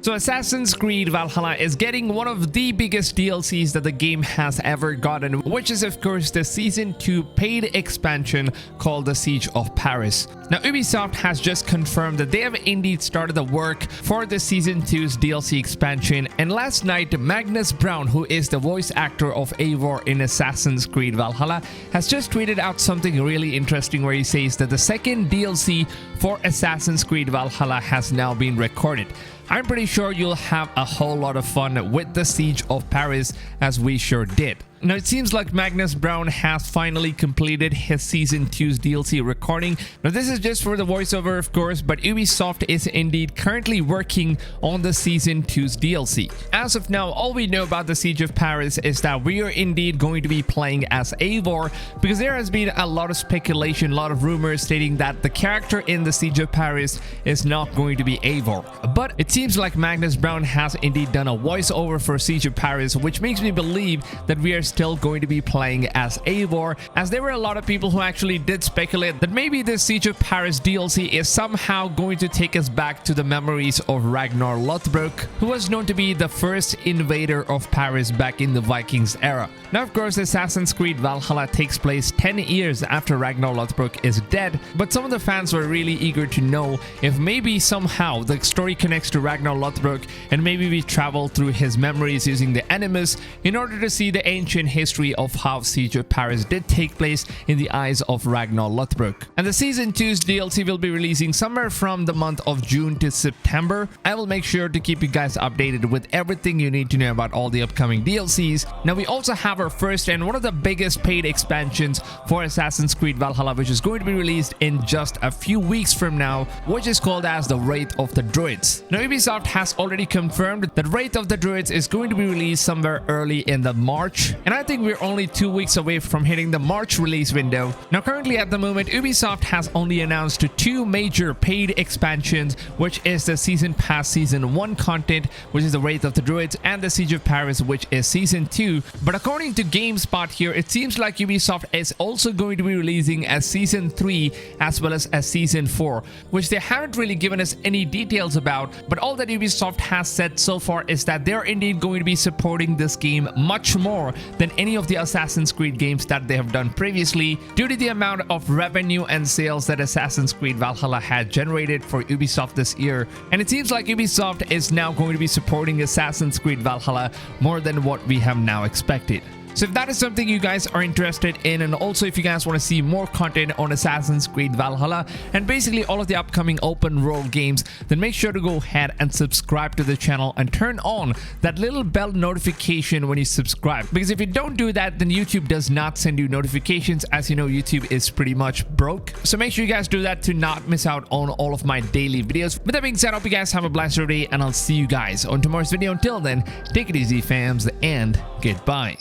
So Assassin's Creed Valhalla is getting one of the biggest DLCs that the game has ever gotten, which is of course the Season 2 paid expansion called the Siege of Paris. Now Ubisoft has just confirmed that they have indeed started the work for the Season 2's DLC expansion, and last night Magnus Bruun, who is the voice actor of Eivor in Assassin's Creed Valhalla, has just tweeted out something really interesting where he says that the second DLC for Assassin's Creed Valhalla has now been recorded. I'm pretty sure you'll have a whole lot of fun with the Siege of Paris, as we sure did. Now it seems like Magnus Bruun has finally completed his Season 2's DLC recording. Now this is just for the voiceover of course, but Ubisoft is indeed currently working on the Season 2's DLC. As of now, all we know about the Siege of Paris is that we are indeed going to be playing as Eivor, because there has been a lot of speculation, a lot of rumors stating that the character in the Siege of Paris is not going to be Eivor. But it seems like Magnus Bruun has indeed done a voiceover for Siege of Paris, which makes me believe that we are still going to be playing as Eivor, as there were a lot of people who actually did speculate that maybe the Siege of Paris DLC is somehow going to take us back to the memories of Ragnar Lothbrok, who was known to be the first invader of Paris back in the Vikings era. Now of course Assassin's Creed Valhalla takes place 10 years after Ragnar Lothbrok is dead, but some of the fans were really eager to know if maybe somehow the story connects to Ragnar Lothbrok, and maybe we travel through his memories using the Animus in order to see the ancient history of how Siege of Paris did take place in the eyes of Ragnar Lothbrok. And the Season 2's DLC will be releasing somewhere from the month of June to September. I will make sure to keep you guys updated with everything you need to know about all the upcoming DLCs. Now we also have our first and one of the biggest paid expansions for Assassin's Creed Valhalla, which is going to be released in just a few weeks from now, which is called as the Wraith of the Druids. Now Ubisoft has already confirmed that Wraith of the Druids is going to be released somewhere early in the March, and I think we're only 2 weeks away from hitting the March release window. Now currently at the moment Ubisoft has only announced two major paid expansions, which is the Season Pass Season 1 content, which is the Wraith of the Druids, and the Siege of Paris, which is Season 2. But according to GameSpot here, it seems like Ubisoft is also going to be releasing a Season 3 as well as a Season 4, which they haven't really given us any details about, but all that Ubisoft has said so far is that they're indeed going to be supporting this game much more than any of the Assassin's Creed games that they have done previously, due to the amount of revenue and sales that Assassin's Creed Valhalla had generated for Ubisoft this year. And it seems like Ubisoft is now going to be supporting Assassin's Creed Valhalla more than what we have now expected. So if that is something you guys are interested in, and also if you guys want to see more content on Assassin's Creed Valhalla and basically all of the upcoming open world games, then make sure to go ahead and subscribe to the channel and turn on that little bell notification when you subscribe, because if you don't do that, then YouTube does not send you notifications. As you know, YouTube is pretty much broke, so make sure you guys do that to not miss out on all of my daily videos. With that being said, I hope you guys have a blessed day, and I'll see you guys on tomorrow's video. Until then, take it easy fams, and goodbye.